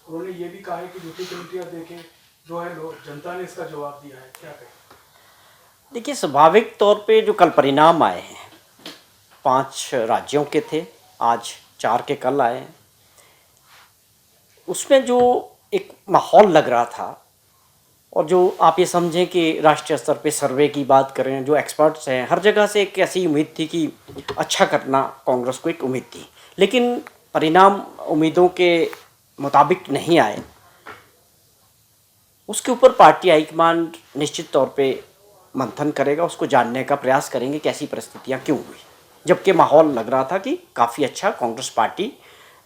उन्होंने ये भी कहा है कि झूठी कमेटियां देके जो है जनता ने इसका जवाब दिया है, क्या कहें? देखिए, स्वाभाविक तौर पे जो कल परिणाम आए हैं 5 राज्यों के थे, आज 4 के कल आए हैं, उसमें जो एक माहौल लग रहा था और जो आप ये समझें कि राष्ट्रीय स्तर पे सर्वे की बात करें, जो एक्सपर्ट्स हैं हर जगह से एक ऐसी उम्मीद थी कि अच्छा करना कांग्रेस को एक उम्मीद थी, लेकिन परिणाम उम्मीदों के मुताबिक नहीं आए। उसके ऊपर पार्टी हाईकमान निश्चित तौर पे मंथन करेगा, उसको जानने का प्रयास करेंगे कि ऐसी परिस्थितियां क्यों हुई, जबकि माहौल लग रहा था कि काफ़ी अच्छा कांग्रेस पार्टी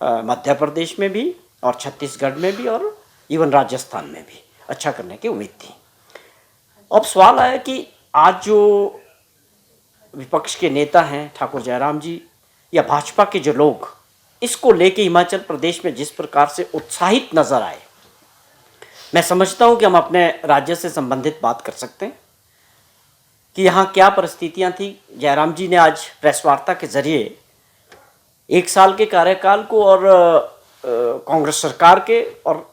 मध्य प्रदेश में भी और छत्तीसगढ़ में भी और इवन राजस्थान में भी अच्छा करने की उम्मीद थी। अब सवाल आया कि आज जो विपक्ष के नेता हैं ठाकुर जयराम जी या भाजपा के जो लोग इसको लेके हिमाचल प्रदेश में जिस प्रकार से उत्साहित नजर आए, मैं समझता हूं कि हम अपने राज्य से संबंधित बात कर सकते हैं कि यहाँ क्या परिस्थितियां थी। जयराम जी ने आज प्रेस वार्ता के जरिए 1 साल के कार्यकाल को और कांग्रेस सरकार के और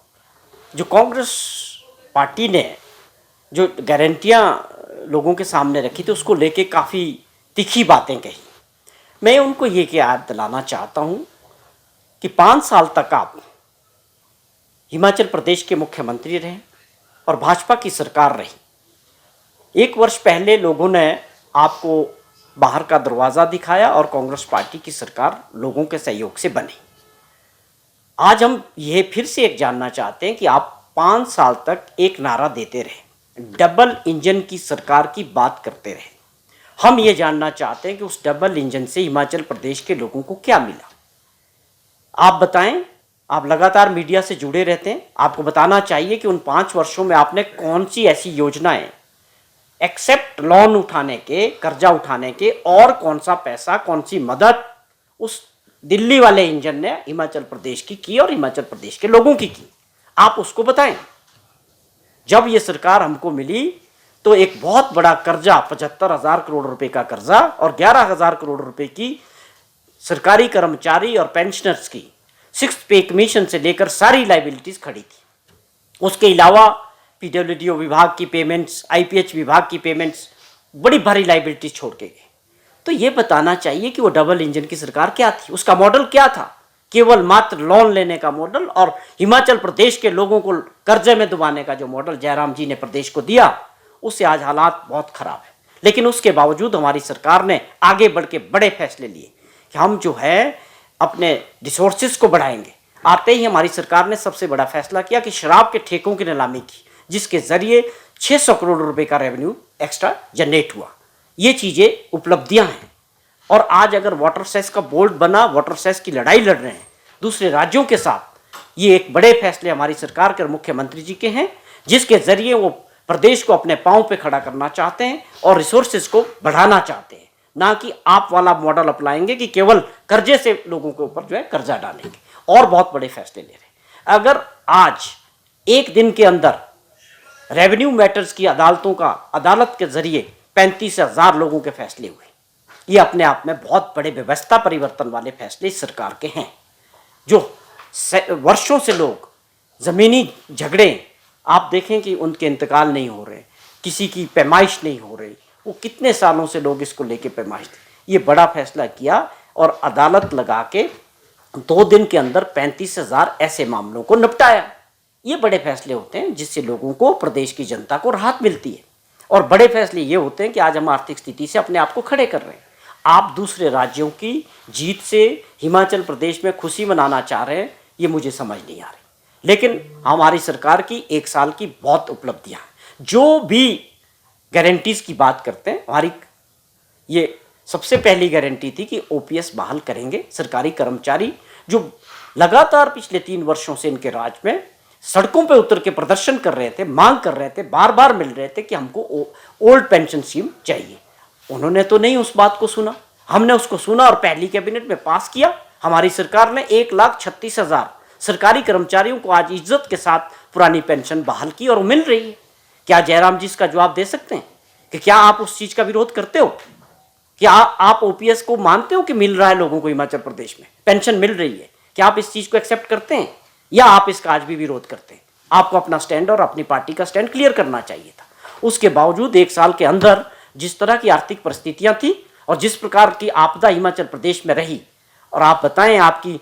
जो कांग्रेस पार्टी ने जो गारंटियां लोगों के सामने रखी थी उसको लेके काफ़ी तीखी बातें कही। मैं उनको ये याद दिलाना चाहता हूँ कि 5 साल तक आप हिमाचल प्रदेश के मुख्यमंत्री रहे और भाजपा की सरकार रही। 1 वर्ष पहले लोगों ने आपको बाहर का दरवाज़ा दिखाया और कांग्रेस पार्टी की सरकार लोगों के सहयोग से बनी। आज हम ये फिर से एक जानना चाहते हैं कि आप 5 साल तक एक नारा देते रहे, डबल इंजन की सरकार की बात करते रहे। हम ये जानना चाहते हैं कि उस डबल इंजन से हिमाचल प्रदेश के लोगों को क्या मिला, आप बताएं। आप लगातार मीडिया से जुड़े रहते हैं, आपको बताना चाहिए कि उन 5 वर्षों में आपने कौन सी ऐसी योजनाएं एक्सेप्ट लोन उठाने के, कर्जा उठाने के, और कौन सा पैसा, कौन सी मदद उस दिल्ली वाले इंजन ने हिमाचल प्रदेश की और हिमाचल प्रदेश के लोगों की, आप उसको बताएं। जब ये सरकार हमको मिली तो एक बहुत बड़ा कर्जा 75,000 करोड़ रुपए का कर्जा और 11,000 करोड़ रुपए की सरकारी कर्मचारी और पेंशनर्स की 6th पे कमीशन से लेकर सारी लाइबिलिटीज खड़ी थी। उसके अलावा पीडब्ल्यूडी विभाग की पेमेंट्स, आईपीएच विभाग की पेमेंट्स, बड़ी भारी लाइबिलिटीज छोड़ के गए। तो ये बताना चाहिए कि वो डबल इंजन की सरकार क्या थी, उसका मॉडल क्या था। केवल मात्र लोन लेने का मॉडल और हिमाचल प्रदेश के लोगों को कर्जे में डुबाने का जो मॉडल जयराम जी ने प्रदेश को दिया, उससे आज हालात बहुत खराब है। लेकिन उसके बावजूद हमारी सरकार ने आगे बढ़ के बड़े फैसले लिए कि हम जो है अपने रिसोर्सेज को बढ़ाएंगे। आते ही हमारी सरकार ने सबसे बड़ा फैसला किया कि शराब के ठेकों की नीलामी की, जिसके जरिए 600 करोड़ रुपए का रेवेन्यू एक्स्ट्रा जनरेट हुआ। ये चीजें उपलब्धियां हैं। और आज अगर वाटर सेस का बोर्ड बना, वाटर सेस की लड़ाई लड़ रहे हैं दूसरे राज्यों के साथ, ये एक बड़े फैसले हमारी सरकार के और मुख्यमंत्री जी के हैं, जिसके जरिए वो प्रदेश को अपने पांव पे खड़ा करना चाहते हैं और रिसोर्सेज को बढ़ाना चाहते हैं, ना कि आप वाला मॉडल अपनाएंगे कि केवल कर्जे से लोगों के ऊपर जो है कर्जा डालेंगे और बहुत बड़े फैसले ले रहे हैं। अगर आज एक दिन के अंदर रेवेन्यू मैटर्स की अदालत के जरिए 35,000 लोगों के फैसले हुए, ये अपने आप में बहुत बड़े व्यवस्था परिवर्तन वाले फैसले इस सरकार के हैं। जो वर्षों से लोग जमीनी झगड़े, आप देखें कि उनके इंतकाल नहीं हो रहे, किसी की पैमाइश नहीं हो रही, वो कितने सालों से लोग इसको लेके पैमाइश थे। ये बड़ा फैसला किया और अदालत लगा के 2 दिन के अंदर 35,000 ऐसे मामलों को निपटाया। ये बड़े फैसले होते हैं जिससे लोगों को, प्रदेश की जनता को राहत मिलती है। और बड़े फैसले ये होते हैं कि आज हम आर्थिक स्थिति से अपने आप को खड़े कर रहे हैं। आप दूसरे राज्यों की जीत से हिमाचल प्रदेश में खुशी मनाना चाह रहे हैं, ये मुझे समझ नहीं आ रही। लेकिन हमारी सरकार की 1 साल की बहुत उपलब्धियां हैं। जो भी गारंटीज की बात करते हैं, हमारी ये सबसे पहली गारंटी थी कि ओपीएस बहाल करेंगे। सरकारी कर्मचारी जो लगातार पिछले 3 वर्षों से इनके राज में सड़कों पर उतर के प्रदर्शन कर रहे थे, मांग कर रहे थे, बार बार मिल रहे थे कि हमको ओल्ड पेंशन स्कीम चाहिए, उन्होंने तो नहीं उस बात को सुना। हमने उसको सुना और पहली कैबिनेट में पास किया। हमारी सरकार ने 1,36,000 सरकारी कर्मचारियों को आज इज्जत के साथ पुरानी पेंशन बहाल की और मिल रही है। क्या जयराम जी इसका जवाब दे सकते हैं कि क्या आप उस चीज का विरोध करते हो? क्या आप ओपीएस को मानते हो कि मिल रहा है लोगों को, हिमाचल प्रदेश में पेंशन मिल रही है? क्या आप इस चीज को एक्सेप्ट करते हैं? या आप इसका आज भी विरोध करते हैं? आपको अपना स्टैंड और अपनी पार्टी का स्टैंड क्लियर करना चाहिए था। उसके बावजूद 1 साल के अंदर जिस तरह की आर्थिक परिस्थितियां थी और जिस प्रकार की आपदा हिमाचल प्रदेश में रही, और आप बताएं आपकी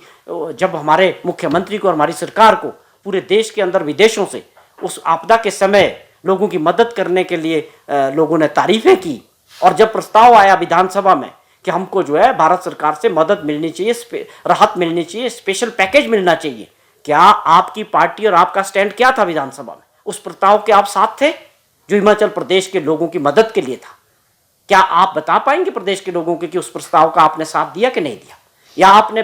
जब हमारे मुख्यमंत्री को और हमारी सरकार को पूरे देश के अंदर विदेशों से उस आपदा के समय लोगों की मदद करने के लिए लोगों ने तारीफें की, और जब प्रस्ताव आया विधानसभा में कि हमको जो है भारत सरकार से मदद मिलनी चाहिए, राहत मिलनी चाहिए, स्पेशल पैकेज मिलना चाहिए, क्या आपकी पार्टी और आपका स्टैंड क्या था विधानसभा में? उस प्रस्ताव के आप साथ थे जो हिमाचल प्रदेश के लोगों की मदद के लिए था? क्या आप बता पाएंगे प्रदेश के लोगों को कि उस प्रस्ताव का आपने साथ दिया कि नहीं दिया? या आपने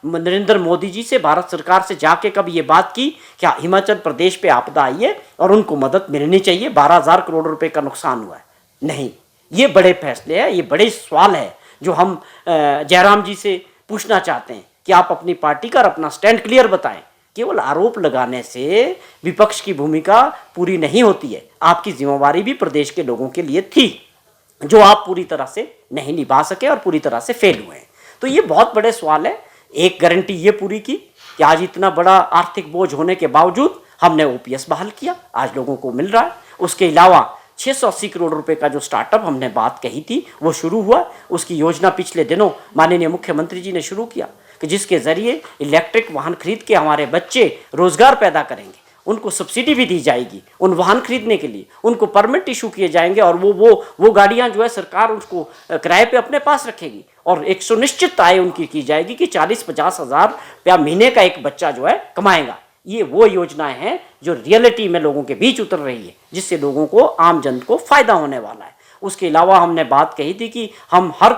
नरेंद्र मोदी जी से, भारत सरकार से जाके कभी ये बात की कि हिमाचल प्रदेश पे आपदा आई है और उनको मदद मिलनी चाहिए, 12,000 करोड़ रुपए का नुकसान हुआ है? नहीं। ये बड़े फैसले हैं, ये बड़े सवाल है जो हम जयराम जी से पूछना चाहते हैं कि आप अपनी पार्टी का और अपना स्टैंड क्लियर बताएं। केवल आरोप लगाने से विपक्ष की भूमिका पूरी नहीं होती है। आपकी जिम्मेवारी भी प्रदेश के लोगों के लिए थी जो आप पूरी तरह से नहीं निभा सके और पूरी तरह से फेल हुए हैं। तो ये बहुत बड़े सवाल है। एक गारंटी ये पूरी की कि आज इतना बड़ा आर्थिक बोझ होने के बावजूद हमने ओपीएस बहाल किया, आज लोगों को मिल रहा है। उसके अलावा 680 करोड़ रुपए का जो स्टार्टअप हमने बात कही थी वो शुरू हुआ। उसकी योजना पिछले दिनों माननीय मुख्यमंत्री जी ने शुरू किया कि जिसके जरिए इलेक्ट्रिक वाहन खरीद के हमारे बच्चे रोजगार पैदा करेंगे, उनको सब्सिडी भी दी जाएगी उन वाहन खरीदने के लिए, उनको परमिट इशू किए जाएंगे और वो गाड़ियां जो है सरकार उसको किराए पे अपने पास रखेगी और एक सुनिश्चित आय उनकी की जाएगी कि 40-50 हज़ार रुपया महीने का एक बच्चा जो है कमाएगा। ये वो योजनाएं हैं जो रियलिटी में लोगों के बीच उतर रही है, जिससे लोगों को, आम जन को फायदा होने वाला है। उसके अलावा हमने बात कही थी कि हम हर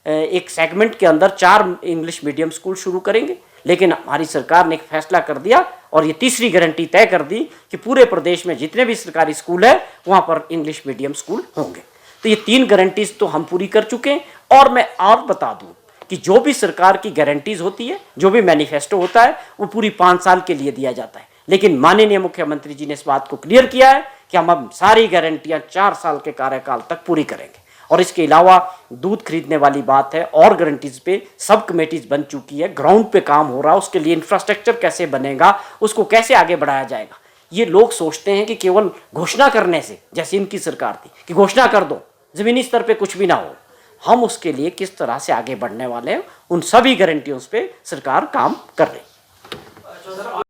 एक सेगमेंट के अंदर 4 इंग्लिश मीडियम स्कूल शुरू करेंगे, लेकिन हमारी सरकार ने एक फैसला कर दिया और ये तीसरी गारंटी तय कर दी कि पूरे प्रदेश में जितने भी सरकारी स्कूल है वहां पर इंग्लिश मीडियम स्कूल होंगे। तो ये 3 गारंटीज तो हम पूरी कर चुके हैं। और मैं और बता दूं कि जो भी सरकार की गारंटीज होती है, जो भी मैनिफेस्टो होता है, वो पूरी 5 साल के लिए दिया जाता है, लेकिन माननीय मुख्यमंत्री जी ने इस बात को क्लियर किया है कि हम अब सारी गारंटियां 4 साल के कार्यकाल तक पूरी करेंगे। और इसके अलावा दूध खरीदने वाली बात है और गारंटीज पे सब कमेटीज बन चुकी है, ग्राउंड पे काम हो रहा है, उसके लिए इंफ्रास्ट्रक्चर कैसे बनेगा, उसको कैसे आगे बढ़ाया जाएगा। ये लोग सोचते हैं कि केवल घोषणा करने से, जैसे इनकी सरकार थी कि घोषणा कर दो, जमीनी स्तर पे कुछ भी ना हो, हम उसके लिए किस तरह से आगे बढ़ने वाले हैं, उन सभी गारंटियों पे सरकार काम कर रही है।